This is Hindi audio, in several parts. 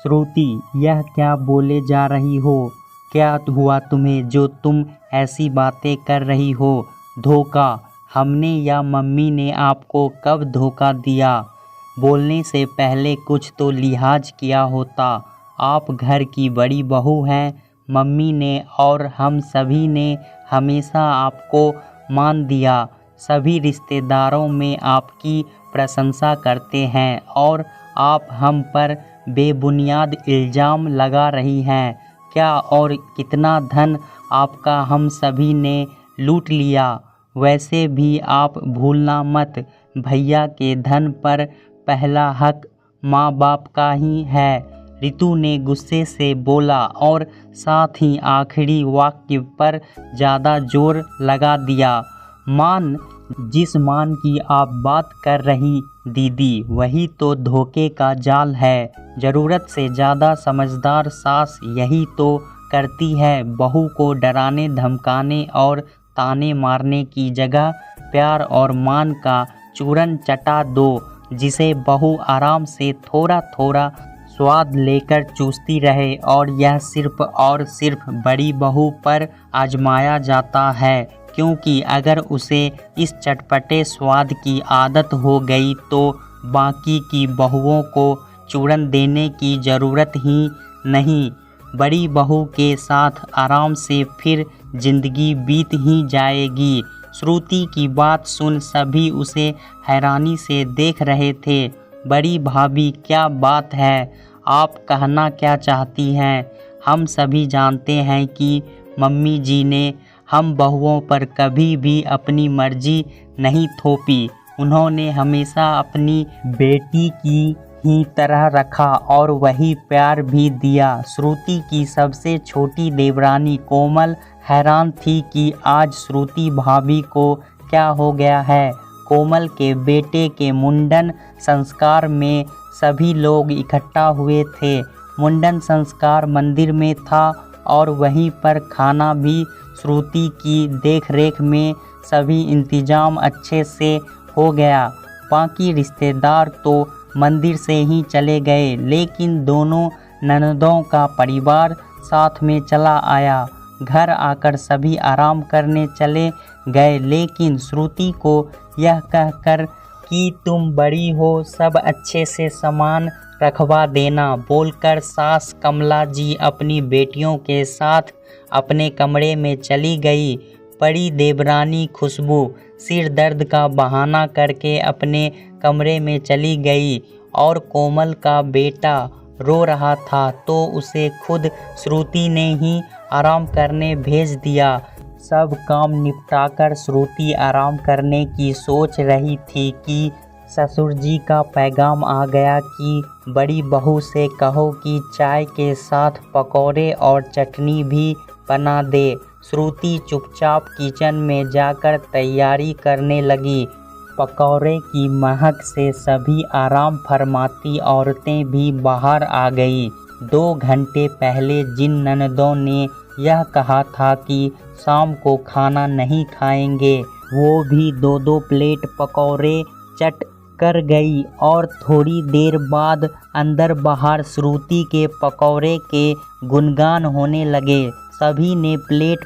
श्रुति, यह क्या बोले जा रही हो? क्या हुआ तुम्हें जो तुम ऐसी बातें कर रही हो? धोखा? हमने या मम्मी ने आपको कब धोखा दिया? बोलने से पहले कुछ तो लिहाज किया होता। आप घर की बड़ी बहू हैं। मम्मी ने और हम सभी ने हमेशा आपको मान दिया। सभी रिश्तेदारों में आपकी प्रशंसा करते हैं और आप हम पर बेबुनियाद इल्ज़ाम लगा रही हैं। क्या और कितना धन आपका हम सभी ने लूट लिया। वैसे भी आप भूलना मत, भैया के धन पर पहला हक माँ बाप का ही है। रितु ने गुस्से से बोला और साथ ही आखिरी वाक्य पर ज़्यादा जोर लगा दिया। मान? जिस मान की आप बात कर रही दीदी, वही तो धोखे का जाल है। ज़रूरत से ज़्यादा समझदार सास यही तो करती है। बहू को डराने धमकाने और ताने मारने की जगह प्यार और मान का चूरन चटा दो, जिसे बहू आराम से थोड़ा थोड़ा स्वाद लेकर चूसती रहे। और यह सिर्फ और सिर्फ बड़ी बहू पर आजमाया जाता है, क्योंकि अगर उसे इस चटपटे स्वाद की आदत हो गई तो बाकी की बहुओं को चूरन देने की ज़रूरत ही नहीं। बड़ी बहू के साथ आराम से फिर जिंदगी बीत ही जाएगी। श्रुति की बात सुन सभी उसे हैरानी से देख रहे थे। बड़ी भाभी, क्या बात है? आप कहना क्या चाहती हैं? हम सभी जानते हैं कि मम्मी जी ने हम बहुओं पर कभी भी अपनी मर्जी नहीं थोपी। उन्होंने हमेशा अपनी बेटी की ही तरह रखा और वही प्यार भी दिया। श्रुति की सबसे छोटी देवरानी कोमल हैरान थी कि आज श्रुति भाभी को क्या हो गया है। कोमल के बेटे के मुंडन संस्कार में सभी लोग इकट्ठा हुए थे। मुंडन संस्कार मंदिर में था और वहीं पर खाना भी श्रुति की देखरेख में सभी इंतजाम अच्छे से हो गया। बाकी रिश्तेदार तो मंदिर से ही चले गए, लेकिन दोनों ननदों का परिवार साथ में चला आया। घर आकर सभी आराम करने चले गए, लेकिन श्रुति को यह कहकर कि तुम बड़ी हो, सब अच्छे से सामान रखवा देना बोलकर सास कमला जी अपनी बेटियों के साथ अपने कमरे में चली गई। बड़ी देवरानी खुशबू सिर दर्द का बहाना करके अपने कमरे में चली गई और कोमल का बेटा रो रहा था तो उसे खुद श्रुति ने ही आराम करने भेज दिया। सब काम निपटाकर श्रुति आराम करने की सोच रही थी कि ससुर जी का पैगाम आ गया कि बड़ी बहू से कहो कि चाय के साथ पकौड़े और चटनी भी बना दे। श्रुति चुपचाप किचन में जाकर तैयारी करने लगी। पकौड़े की महक से सभी आराम फरमाती औरतें भी बाहर आ गई। 2 घंटे पहले जिन ननदों ने यह कहा था कि शाम को खाना नहीं खाएंगे, वो भी 2-2 प्लेट पकौड़े चट कर गई और थोड़ी देर बाद अंदर बाहर श्रुति के पकौड़े के गुणगान होने लगे। सभी ने प्लेट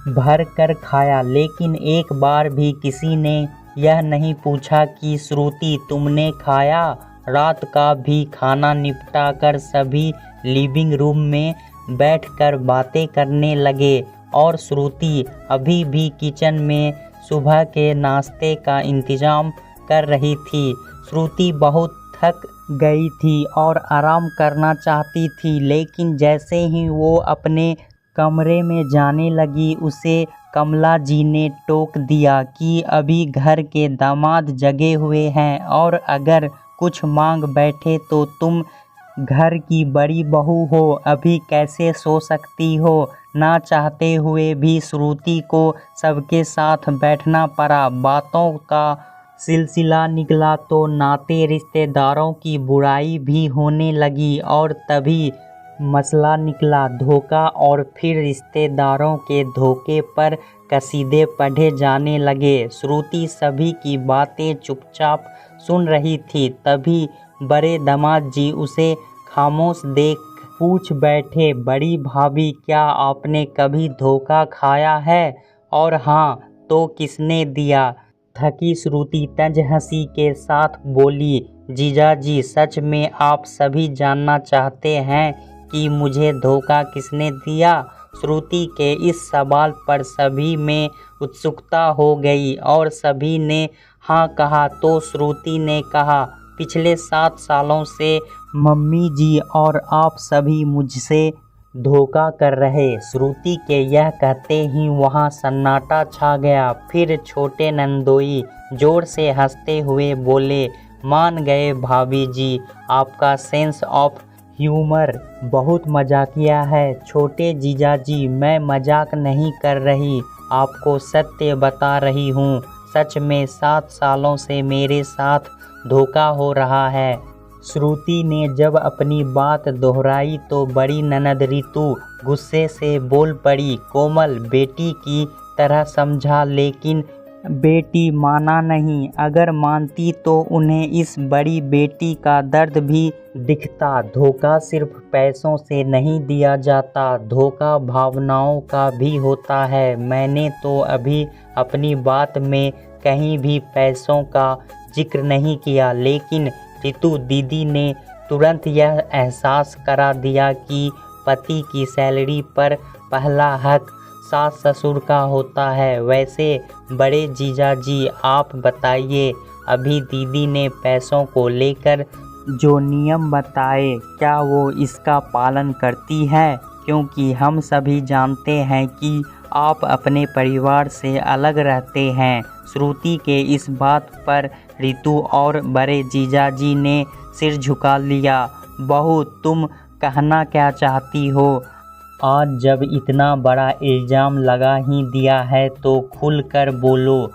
भर कर खाया, लेकिन एक बार भी किसी ने यह नहीं पूछा कि श्रुति तुमने खाया। रात का भी खाना निपटाकर सभी लिविंग रूम में बैठकर बातें करने लगे और श्रुति अभी भी किचन में सुबह के नाश्ते का इंतजाम कर रही थी। श्रुति बहुत थक गई थी और आराम करना चाहती थी, लेकिन जैसे ही वो अपने कमरे में जाने लगी उसे कमला जी ने टोक दिया कि अभी घर के दामाद जगे हुए हैं और अगर कुछ मांग बैठे तो तुम घर की बड़ी बहू हो, अभी कैसे सो सकती हो। ना चाहते हुए भी श्रुति को सबके साथ बैठना पड़ा। बातों का सिलसिला निकला तो नाते रिश्तेदारों की बुराई भी होने लगी और तभी मसला निकला धोखा और फिर रिश्तेदारों के धोखे पर कसीदे पढ़े जाने लगे। श्रुति सभी की बातें चुपचाप सुन रही थी। तभी बड़े दामाद जी उसे खामोश देख पूछ बैठे, बड़ी भाभी क्या आपने कभी धोखा खाया है? और हाँ तो किसने दिया? थकी श्रुति तंज हंसी के साथ बोली, जीजाजी सच में आप सभी जानना चाहते हैं कि मुझे धोखा किसने दिया? श्रुति के इस सवाल पर सभी में उत्सुकता हो गई और सभी ने हाँ कहा। तो श्रुति ने कहा, पिछले 7 सालों से मम्मी जी और आप सभी मुझसे धोखा कर रहे। श्रुति के यह कहते ही वहाँ सन्नाटा छा गया। फिर छोटे नंदोई जोर से हंसते हुए बोले, मान गए भाभी जी, आपका सेंस ऑफ ह्यूमर बहुत मजाकिया है। छोटे जीजाजी मैं मजाक नहीं कर रही, आपको सत्य बता रही हूँ। सच में 7 सालों से मेरे साथ धोखा हो रहा है। श्रुति ने जब अपनी बात दोहराई तो बड़ी ननद ऋतु गुस्से से बोल पड़ी, कोमल बेटी की तरह समझा लेकिन बेटी माना नहीं। अगर मानती तो उन्हें इस बड़ी बेटी का दर्द भी दिखता। धोखा सिर्फ पैसों से नहीं दिया जाता, धोखा भावनाओं का भी होता है। मैंने तो अभी अपनी बात में कहीं भी पैसों का जिक्र नहीं किया, लेकिन ऋतु दीदी ने तुरंत यह एहसास करा दिया कि पति की सैलरी पर पहला हक सास ससुर का होता है। वैसे बड़े जीजाजी आप बताइए, अभी दीदी ने पैसों को लेकर जो नियम बताए क्या वो इसका पालन करती है? क्योंकि हम सभी जानते हैं कि आप अपने परिवार से अलग रहते हैं। श्रुति के इस बात पर ऋतु और बड़े जीजाजी ने सिर झुका लिया। बहू तुम कहना क्या चाहती हो? आज जब इतना बड़ा इल्ज़ाम लगा ही दिया है तो खुल कर बोलो।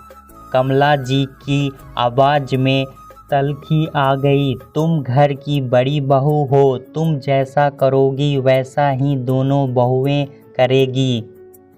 कमला जी की आवाज़ में तल्खी आ गई। तुम घर की बड़ी बहू हो, तुम जैसा करोगी वैसा ही दोनों बहुएं करेगी।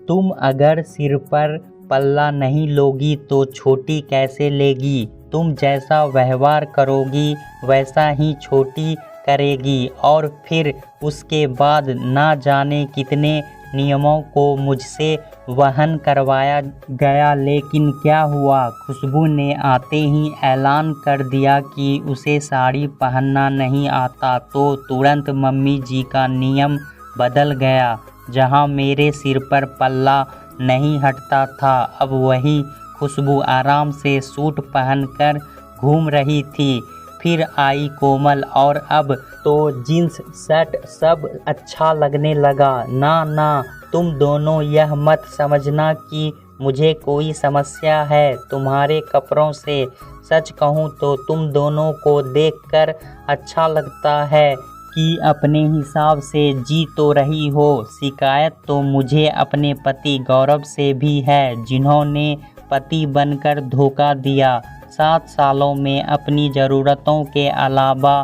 तुम अगर सिर पर पल्ला नहीं लोगी तो छोटी कैसे लेगी? तुम जैसा व्यवहार करोगी वैसा ही छोटी करेगी। और फिर उसके बाद ना जाने कितने नियमों को मुझसे वहन करवाया गया, लेकिन क्या हुआ? खुशबू ने आते ही ऐलान कर दिया कि उसे साड़ी पहनना नहीं आता, तो तुरंत मम्मी जी का नियम बदल गया। जहां मेरे सिर पर पल्ला नहीं हटता था, अब वही खुशबू आराम से सूट पहनकर घूम रही थी। फिर आई कोमल और अब तो जीन्स शर्ट सब अच्छा लगने लगा। ना ना, तुम दोनों यह मत समझना कि मुझे कोई समस्या है तुम्हारे कपड़ों से। सच कहूँ तो तुम दोनों को देखकर अच्छा लगता है कि अपने हिसाब से जी तो रही हो। शिकायत तो मुझे अपने पति गौरव से भी है, जिन्होंने पति बनकर धोखा दिया। 7 सालों में अपनी ज़रूरतों के अलावा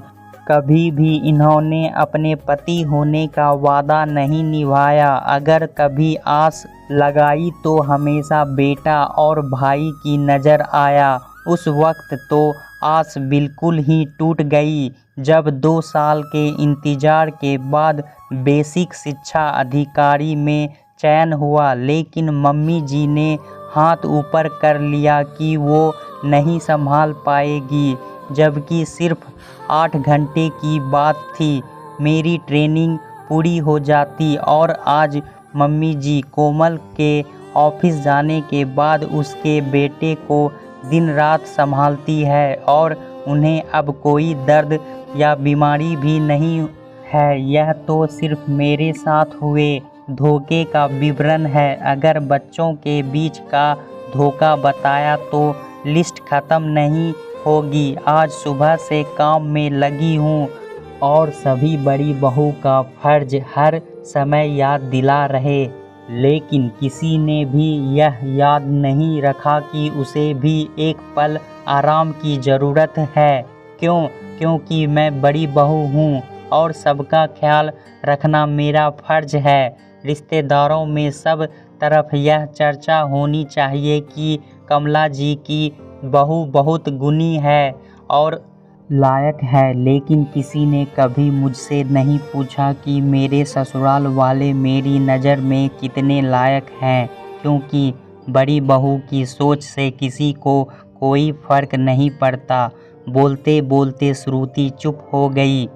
कभी भी इन्होंने अपने पति होने का वादा नहीं निभाया। अगर कभी आस लगाई तो हमेशा बेटा और भाई की नज़र आया। उस वक्त तो आस बिल्कुल ही टूट गई जब 2 साल के इंतज़ार के बाद बेसिक शिक्षा अधिकारी में चयन हुआ। लेकिन मम्मी जी ने हाथ ऊपर कर लिया कि वो नहीं संभाल पाएगी, जबकि सिर्फ 8 घंटे की बात थी। मेरी ट्रेनिंग पूरी हो जाती और आज मम्मी जी कोमल के ऑफिस जाने के बाद उसके बेटे को दिन रात संभालती है और उन्हें अब कोई दर्द या बीमारी भी नहीं है। यह तो सिर्फ मेरे साथ हुए धोखे का विवरण है। अगर बच्चों के बीच का धोखा बताया तो लिस्ट ख़त्म नहीं होगी। आज सुबह से काम में लगी हूँ और सभी बड़ी बहू का फर्ज हर समय याद दिला रहे, लेकिन किसी ने भी यह याद नहीं रखा कि उसे भी एक पल आराम की ज़रूरत है। क्यों? क्योंकि मैं बड़ी बहू हूँ और सबका ख्याल रखना मेरा फर्ज है। रिश्तेदारों में सब तरफ यह चर्चा होनी चाहिए कि कमला जी की बहू बहुत गुणी है और लायक है, लेकिन किसी ने कभी मुझसे नहीं पूछा कि मेरे ससुराल वाले मेरी नज़र में कितने लायक हैं, क्योंकि बड़ी बहू की सोच से किसी को कोई फ़र्क नहीं पड़ता। बोलते बोलते श्रुति चुप हो गई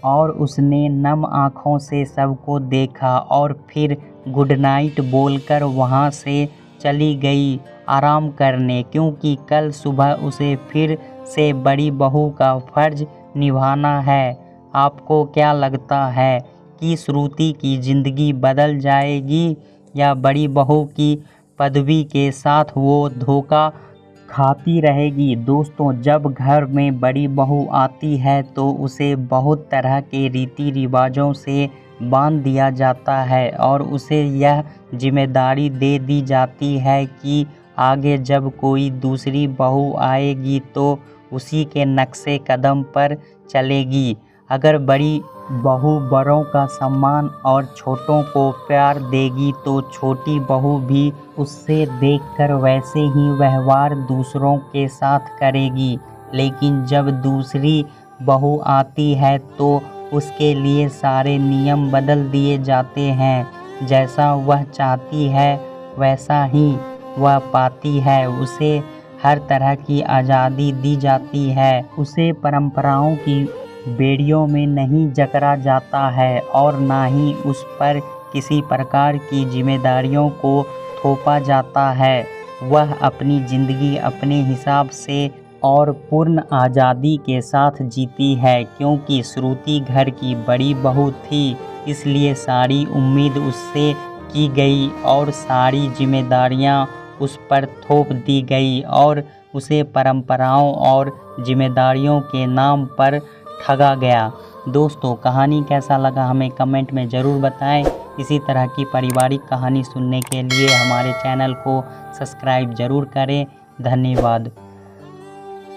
और उसने नम आँखों से सबको देखा और फिर गुड नाइट बोलकर वहाँ से चली गई आराम करने, क्योंकि कल सुबह उसे फिर से बड़ी बहू का फ़र्ज निभाना है। आपको क्या लगता है कि श्रुति की ज़िंदगी बदल जाएगी या बड़ी बहू की पदवी के साथ वो धोखा खाती रहेगी? दोस्तों, जब घर में बड़ी बहू आती है तो उसे बहुत तरह के रीति रिवाजों से बांध दिया जाता है और उसे यह जिम्मेदारी दे दी जाती है कि आगे जब कोई दूसरी बहू आएगी तो उसी के नक्शे कदम पर चलेगी। अगर बड़ी बहू बड़ों का सम्मान और छोटों को प्यार देगी तो छोटी बहू भी उससे देखकर वैसे ही व्यवहार दूसरों के साथ करेगी। लेकिन जब दूसरी बहू आती है तो उसके लिए सारे नियम बदल दिए जाते हैं। जैसा वह चाहती है वैसा ही वह पाती है। उसे हर तरह की आज़ादी दी जाती है। उसे परंपराओं की बेड़ियों में नहीं जकड़ा जाता है और ना ही उस पर किसी प्रकार की जिम्मेदारियों को थोपा जाता है। वह अपनी ज़िंदगी अपने हिसाब से और पूर्ण आज़ादी के साथ जीती है। क्योंकि श्रुति घर की बड़ी बहू थी, इसलिए सारी उम्मीद उससे की गई और सारी जिम्मेदारियां उस पर थोप दी गई और उसे परंपराओं और जिम्मेदारियों के नाम पर ठगा गया। दोस्तों, कहानी कैसा लगा हमें कमेंट में ज़रूर बताएं। इसी तरह की पारिवारिक कहानी सुनने के लिए हमारे चैनल को सब्सक्राइब ज़रूर करें। धन्यवाद।